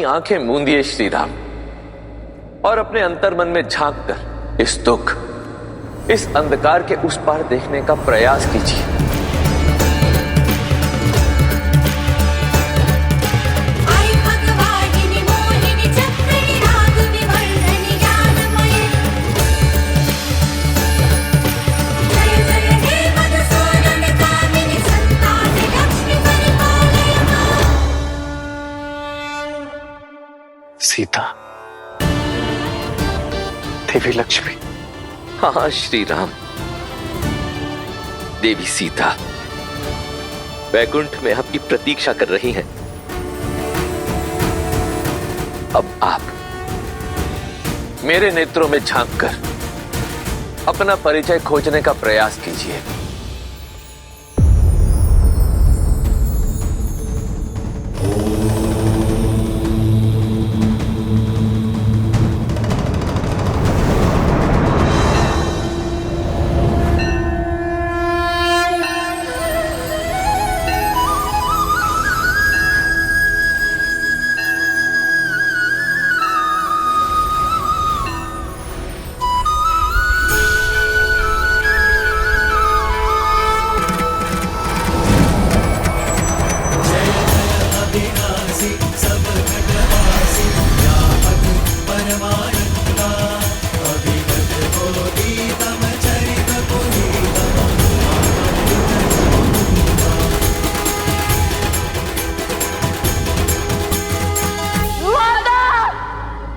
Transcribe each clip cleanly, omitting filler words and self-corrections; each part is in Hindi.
आंखें मूंदिए श्री राम और अपने अंतर्मन में झांक कर इस दुख, इस अंधकार के उस पार देखने का प्रयास कीजिए। सीता, देवी लक्ष्मी। हाँ श्री राम, देवी सीता वैकुंठ में आपकी प्रतीक्षा कर रही हैं। अब आप मेरे नेत्रों में झांककर अपना परिचय खोजने का प्रयास कीजिए।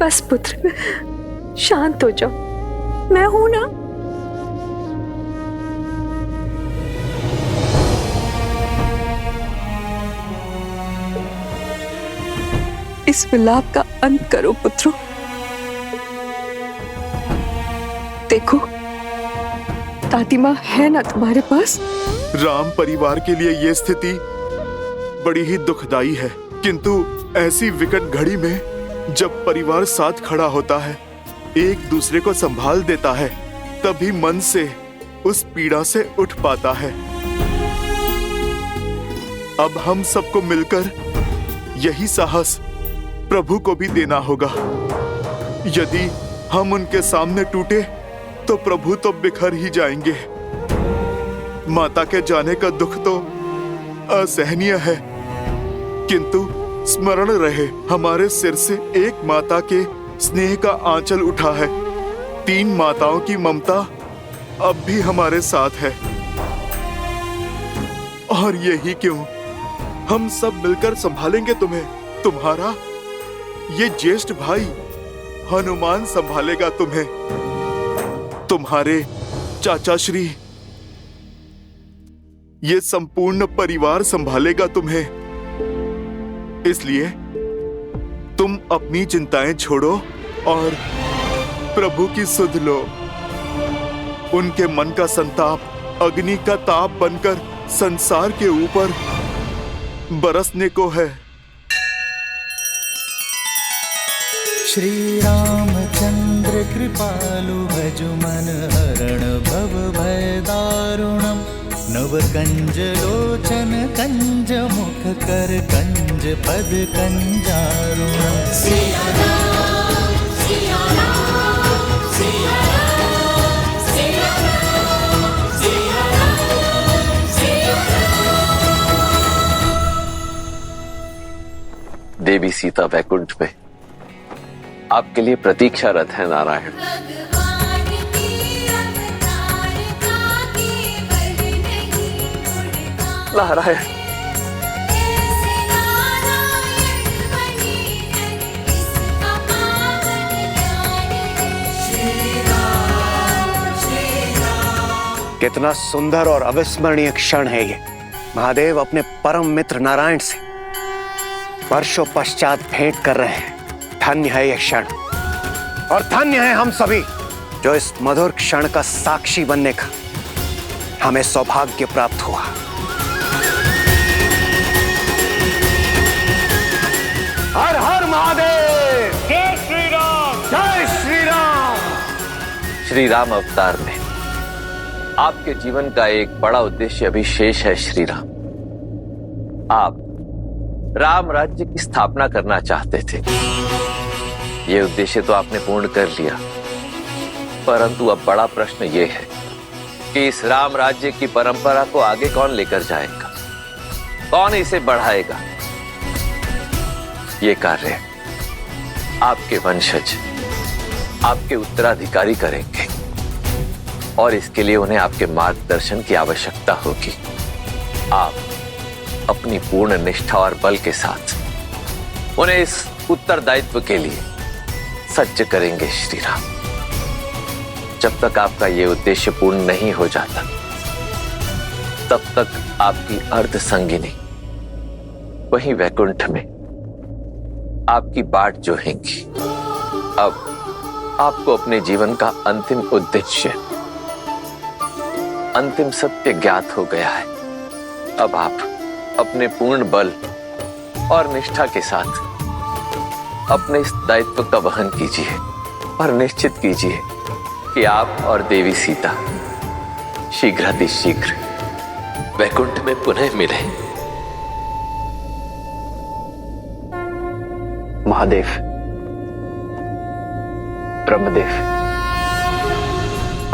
बस पुत्र, शांत हो जाओ, मैं हूं ना। इस विलाप का अंत करो पुत्रों। देखो, दादी माँ है ना तुम्हारे पास। राम परिवार के लिए यह स्थिति बड़ी ही दुखदाई है, किंतु ऐसी विकट घड़ी में जब परिवार साथ खड़ा होता है, एक दूसरे को संभाल देता है, तभी मन से उस पीड़ा से उठ पाता है। अब हम सबको मिलकर यही साहस प्रभु को भी देना होगा। यदि हम उनके सामने टूटे तो प्रभु तो बिखर ही जाएंगे। माता के जाने का दुख तो असहनीय है, किंतु स्मरण रहे, हमारे सिर से एक माता के स्नेह का आंचल उठा है। 3 माताओं की ममता अब भी हमारे साथ है। और यही क्यों, हम सब मिलकर संभालेंगे तुम्हें। तुम्हारा ये ज्येष्ठ भाई हनुमान संभालेगा तुम्हें। तुम्हारे चाचा श्री ये संपूर्ण परिवार संभालेगा तुम्हें। इसलिए तुम अपनी चिंताएं छोड़ो और प्रभु की सुध लो। उनके मन का संताप अग्नि का ताप बनकर संसार के ऊपर बरसने को है। श्री रामचंद्र कृपालु भजु मन हरण भव भय दारुणम। नव कंज लोचन कंज मुख कर कंज पद कंजारुणम। सिया राम, सिया राम, सिया राम, सिया राम, सिया राम, सिया राम। देवी सीता वैकुंठ में आपके लिए प्रतीक्षारत है नारायण। नारायण, कितना सुंदर और अविस्मरणीय क्षण है ये। महादेव अपने परम मित्र नारायण से वर्षों पश्चात भेंट कर रहे हैं। धन्य है यह क्षण और धन्य है हम सभी जो इस मधुर क्षण का साक्षी बनने का हमें सौभाग्य प्राप्त हुआ। हर हर महादेव, जय श्री राम, जय श्री राम। श्री राम अवतार में आपके जीवन का एक बड़ा उद्देश्य अभी शेष है श्री राम। आप राम राज्य की स्थापना करना चाहते थे। ये उद्देश्य तो आपने पूर्ण कर लिया, परंतु अब बड़ा प्रश्न ये है कि इस राम राज्य की परंपरा को आगे कौन लेकर जाएगा, कौन इसे बढ़ाएगा। ये कार्य आपके वंशज, आपके उत्तराधिकारी करेंगे और इसके लिए उन्हें आपके मार्गदर्शन की आवश्यकता होगी। आप अपनी पूर्ण निष्ठा और बल के साथ उन्हें इस उत्तरदायित्व के लिए सज्ज करेंगे श्री राम। जब तक आपका यह उद्देश्य पूर्ण नहीं हो जाता, तब तक आपकी अर्ध संगिनी वहीं वैकुंठ में आपकी बाट जोहेंगी। अब आपको अपने जीवन का अंतिम उद्देश्य, अंतिम सत्य ज्ञात हो गया है। अब आप अपने पूर्ण बल और निष्ठा के साथ अपने इस दायित्व का वहन कीजिए और निश्चित कीजिए कि आप और देवी सीता शीघ्रातिशीघ्र वैकुंठ में पुनः मिले। महादेव, ब्रह्मदेव,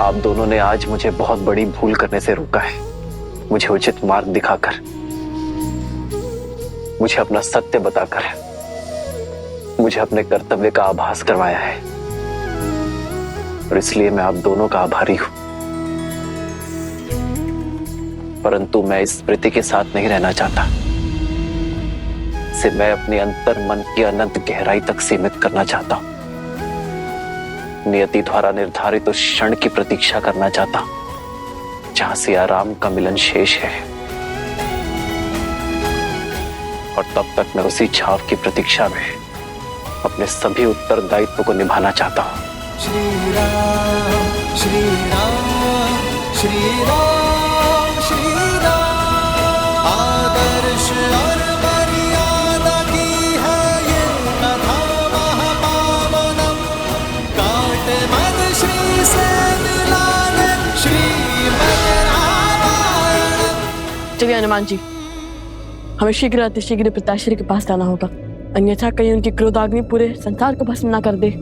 आप दोनों ने आज मुझे बहुत बड़ी भूल करने से रोका है। मुझे उचित मार्ग दिखाकर, मुझे अपना सत्य बताकर, मुझे अपने कर्तव्य का आभास करवाया है और इसलिए मैं आप दोनों का आभारी हूं। परंतु मैं इस स्मृति के साथ नहीं रहना चाहता। इसे मैं अपने अंतर मन की अनंत गहराई तक सीमित करना चाहता हूं। नियति द्वारा निर्धारित उस क्षण की प्रतीक्षा करना चाहता हूं जहां सिया राम का मिलन शेष है, और तब तक मैं उसी छाव की प्रतीक्षा में अपने सभी उत्तरदायित्व को निभाना चाहता हूं। श्री राम श्री राम श्री राम श्री राम, आदर्श और मर्यादा की है ये कथा महापावनम। काट मद श्री से मिलाने श्रीमद् रामायणम। चलिए हनुमान जी, हमें शीघ्र अतिशीघ्र पिताश्री के पास जाना होगा, अन्यथा कहीं उनकी क्रोधाग्नि पूरे संसार को भस्म ना कर दे।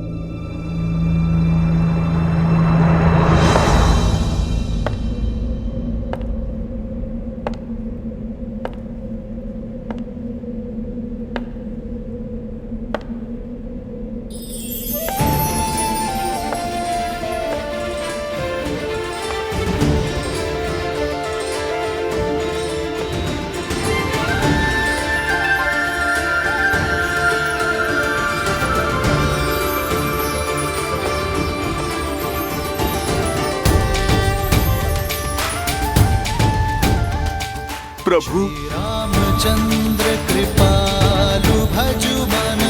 प्रभु, रामचंद्र कृपालु भजु मन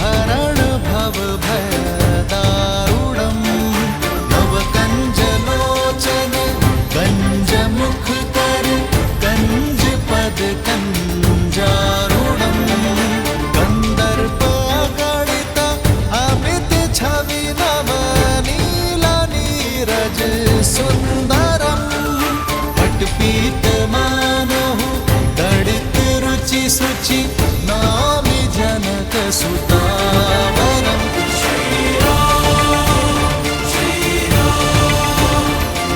हरण भव भय दारुणम। नव कंज लोचन कंज मुख कर कंज पद कंजारुणम। कंदर्प अगणित अमित छवि नव नील नीरज सुंदरम। पटपीत सुचि नामि जनक सुतावरम। श्री राम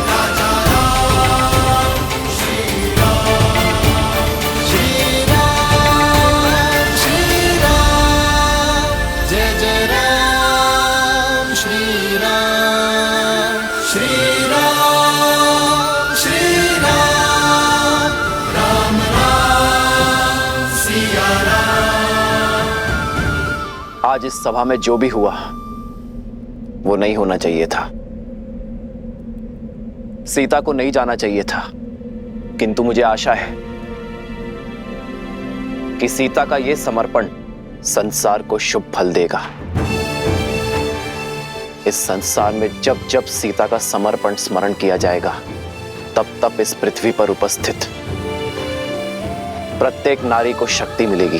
राजा राम, श्री राम जय जय राम। श्री राम श्री राम श्री राम, राम राम सिया राम। आज इस सभा में जो भी हुआ वो नहीं होना चाहिए था। सीता को नहीं जाना चाहिए था, किंतु मुझे आशा है कि सीता का यह समर्पण संसार को शुभ फल देगा। इस संसार में जब जब सीता का समर्पण स्मरण किया जाएगा, तब तब इस पृथ्वी पर उपस्थित प्रत्येक नारी को शक्ति मिलेगी।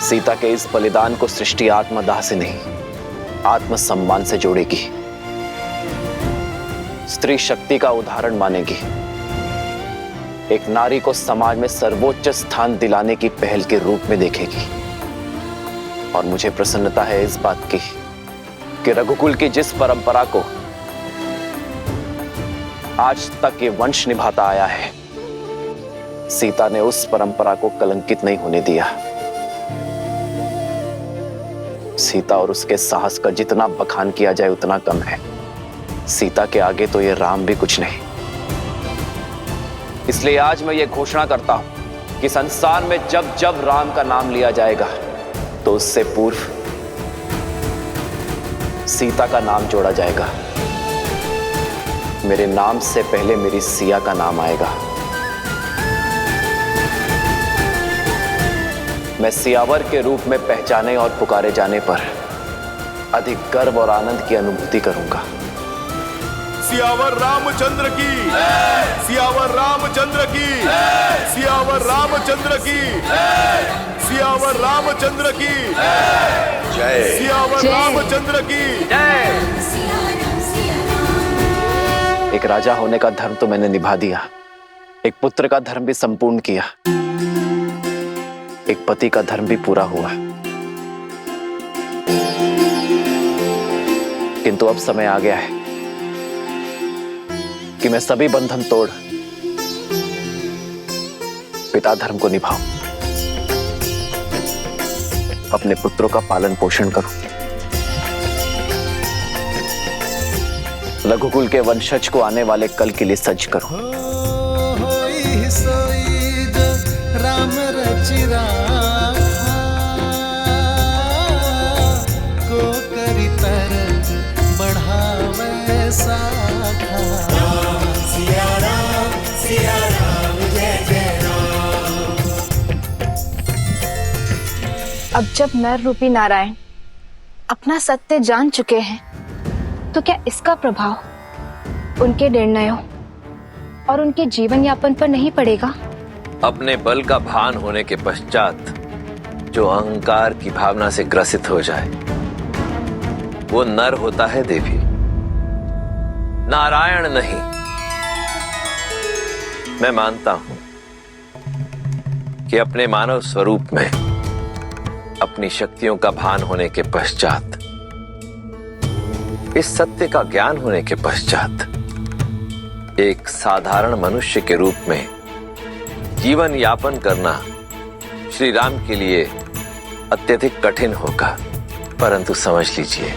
सीता के इस बलिदान को सृष्टि आत्मदाह से नहीं, आत्मसम्मान से जोड़ेगी। स्त्री शक्ति का उदाहरण मानेगी। एक नारी को समाज में सर्वोच्च स्थान दिलाने की पहल के रूप में देखेगी। और मुझे प्रसन्नता है इस बात की कि रघुकुल की जिस परंपरा को आज तक ये वंश निभाता आया है, सीता ने उस परंपरा को कलंकित नहीं होने दिया। सीता और उसके साहस का जितना बखान किया जाए उतना कम है। सीता के आगे तो ये राम भी कुछ नहीं। इसलिए आज मैं ये घोषणा करता हूं कि संसार में जब जब राम का नाम लिया जाएगा तो उससे पूर्व सीता का नाम जोड़ा जाएगा। मेरे नाम से पहले मेरी सिया का नाम आएगा। मैं सियावर के रूप में पहचाने और पुकारे जाने पर अधिक गर्व और आनंद की अनुभूति करूंगा। सियावर रामचंद्र की, सियावर रामचंद्र की, सियावर रामचंद्र की, सियावर रामचंद्र की जय। सियावर रामचंद्र की जय। एक राजा होने का धर्म तो मैंने निभा दिया, एक पुत्र का धर्म भी संपूर्ण किया, एक पति का धर्म भी पूरा हुआ। किंतु अब समय आ गया है कि मैं सभी बंधन तोड़ पिता धर्म को निभाऊं, अपने पुत्रों का पालन पोषण करूं, रघुकुल के वंशज को आने वाले कल के लिए सज्ज करूं। होई सोई जो राम रचि राखा, को करी तरज बढ़ावे साखा। सिया राम जय जय राम। अब जब नर रूपी नारायण अपना सत्य जान चुके हैं तो क्या इसका प्रभाव उनके निर्णयों और उनके जीवन यापन पर नहीं पड़ेगा? अपने बल का भान होने के पश्चात जो अहंकार की भावना से ग्रसित हो जाए वो नर होता है देवी, नारायण नहीं। मैं मानता हूं कि अपने मानव स्वरूप में अपनी शक्तियों का भान होने के पश्चात, इस सत्य का ज्ञान होने के पश्चात एक साधारण मनुष्य के रूप में जीवन यापन करना श्री राम के लिए अत्यधिक कठिन होगा। परंतु समझ लीजिए,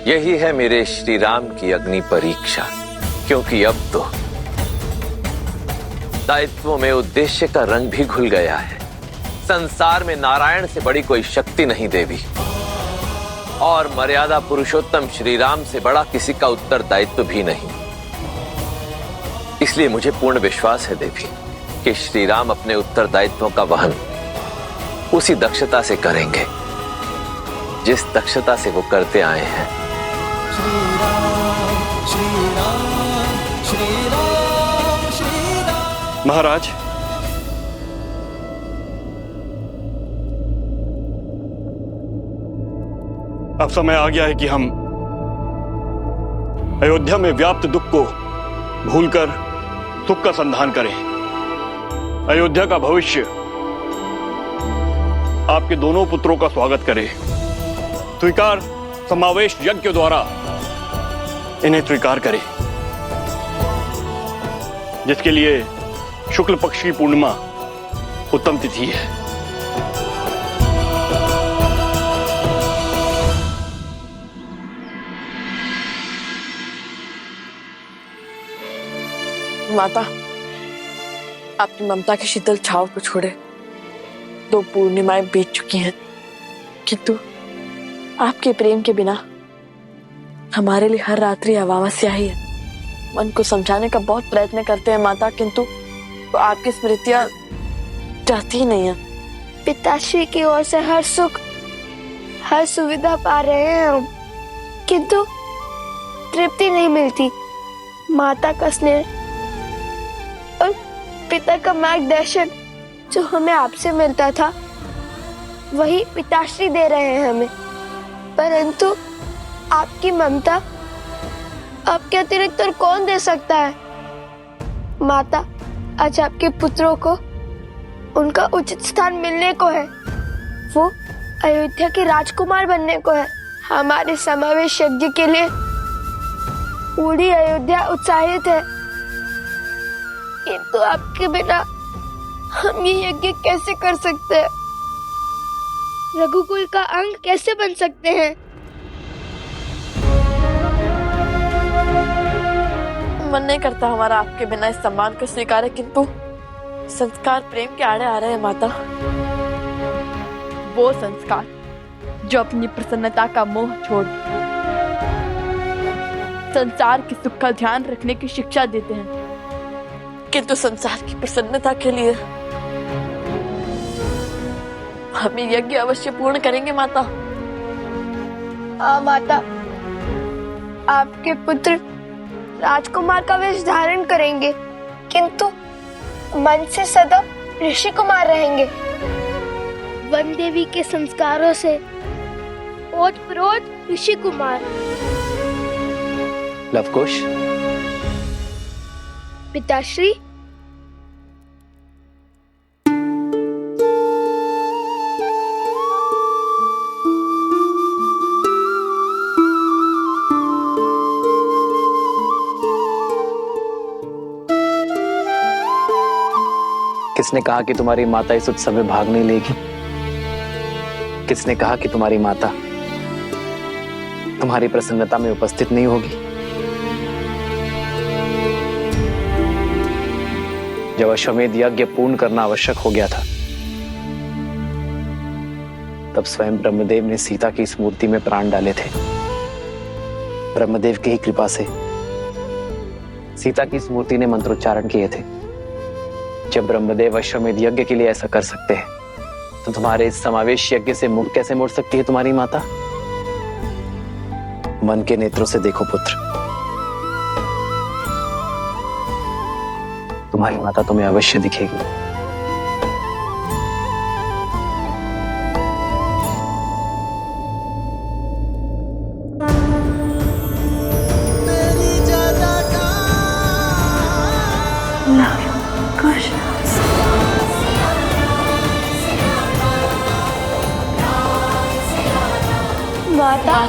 यही है मेरे श्री राम की अग्नि परीक्षा, क्योंकि अब तो दायित्वों में उद्देश्य का रंग भी घुल गया है। संसार में नारायण से बड़ी कोई शक्ति नहीं देवी, और मर्यादा पुरुषोत्तम श्री राम से बड़ा किसी का उत्तरदायित्व भी नहीं। इसलिए मुझे पूर्ण विश्वास है देवी कि श्री राम अपने उत्तरदायित्वों का वहन उसी दक्षता से करेंगे जिस दक्षता से वो करते आए हैं। श्री राम श्री राम श्री राम श्री राम। महाराज, अब समय आ गया है कि हम अयोध्या में व्याप्त दुख को भूलकर सुख का संधान करें। अयोध्या का भविष्य आपके दोनों पुत्रों का स्वागत करे। स्वीकार समावेश यज्ञ द्वारा इन्हें स्वीकार करें, जिसके लिए शुक्ल पक्ष की पूर्णिमा उत्तम तिथि है। माता, आपकी ममता की शीतल छाव को छोड़े 2 पूर्णिमाएं बीत चुकी हैं, किंतु आपके प्रेम के बिना हमारे लिए हर रात्रि अमावस्या ही है। मन को समझाने का बहुत प्रयत्न करते हैं माता, किंतु तो आपकी स्मृतियां जाती ही नहीं है। पिताश्री की ओर से हर सुख, हर सुविधा पा रहे हैं हम, किंतु तृप्ति नहीं मिलती। माता का स्नेह और पिता का मार्गदर्शन जो हमें आपसे मिलता था वही पिताश्री दे रहे हैं हमें, परंतु आपकी ममता आपके अतिरिक्त और कौन दे सकता है? माता, आज आपके पुत्रों को उनका उचित स्थान मिलने को है। वो अयोध्या के राजकुमार बनने को है। हमारे समावेश यज्ञ के लिए पूरी अयोध्या उत्साहित है, किंतु आपके बिना हम ये यज्ञ कैसे कर सकते हैं? रघुकुल का अंग कैसे बन सकते हैं? मन नहीं करता हमारा आपके बिना इस सम्मान को स्वीकारे, किंतु संस्कार प्रेम के आड़े आ रहे हैं माता। वो संस्कार जो अपनी प्रसन्नता का मोह छोड़ संसार के सुख का ध्यान रखने की शिक्षा देते हैं, किंतु संसार की प्रसन्नता के लिए हम ये यज्ञ अवश्य पूर्ण करेंगे माता। माता, आपके पुत्र राजकुमार का वेश धारण करेंगे, किंतु मन से सदा ऋषि कुमार रहेंगे। वन देवी के संस्कारों से ओतप्रोत ऋषि कुमार। लवकुश, पिताश्री, किसने कहा कि तुम्हारी माता इस उत्सव में भाग नहीं लेगी? किसने कहा कि तुम्हारी माता तुम्हारी प्रसन्नता में उपस्थित नहीं होगी? जब अश्वमेध यज्ञ पूर्ण करना आवश्यक हो गया था, तब स्वयं ब्रह्मदेव ने सीता की इस मूर्ति में प्राण डाले थे। ब्रह्मदेव की ही कृपा से सीता की इस मूर्ति ने मंत्रोच्चारण किए थे। जब ब्रह्मदेव अश्वमेध यज्ञ के लिए ऐसा कर सकते हैं, तो तुम्हारे इस समावेश यज्ञ से मुख कैसे मोड़ सकती है तुम्हारी माता? मन के नेत्रों से देखो पुत्र, तुम्हारी माता तुम्हें अवश्य दिखेगी। माता,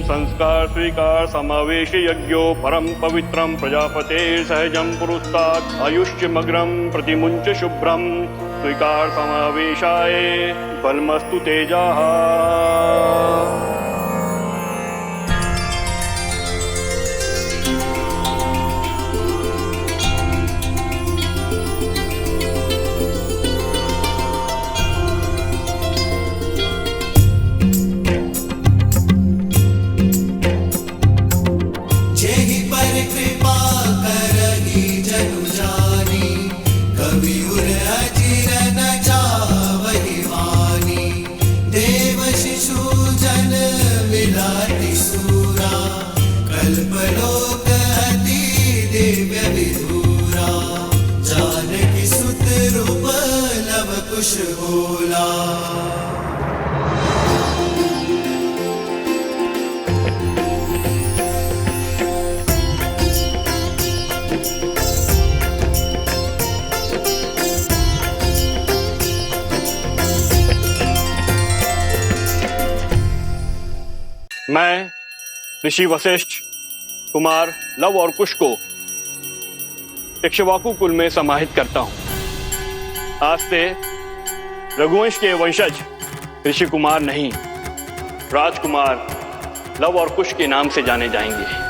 संस्कार स्वीकार समावेश यज्ञो परम पवित्रम प्रजापते सहजम पुरुस्तात् आयुष्यमग्रम प्रतिमुंच शुभ्रम स्वीकार समावेशाय बलमस्तु तेजाः। मैं ऋषि वशिष्ठ कुमार लव और कुश को इक्ष्वाकु कुल में समाहित करता हूं। आज से रघुवंश के वंशज ऋषि कुमार नहीं, राजकुमार लव और कुश के नाम से जाने जाएंगे।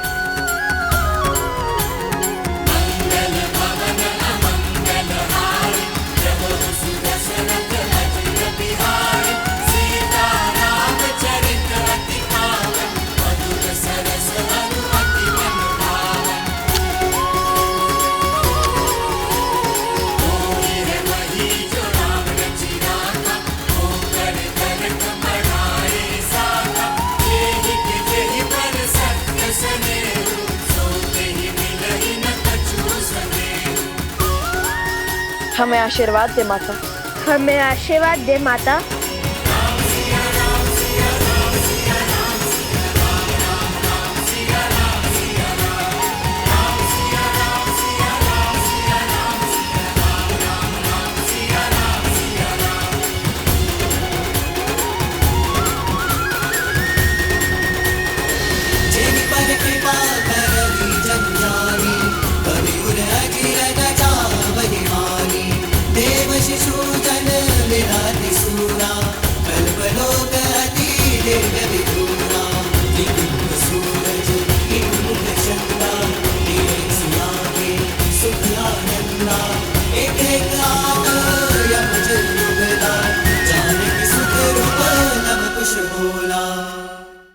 हमें आशीर्वाद दे माता। हमें आशीर्वाद दे माता। जेनि पर कृपा करली जन जानी, कवि उर अजिर गजा वही मानी। देव शिशु जन विराति सूरा, कल्पलोक अति दिव्य विधूरा। निकुंज सूरज निकुंज चंदा, तेरे सियागे सुख आनंदा। एक एक आग यम जल युगला, जानकी सुख रूप नव कुश बोला।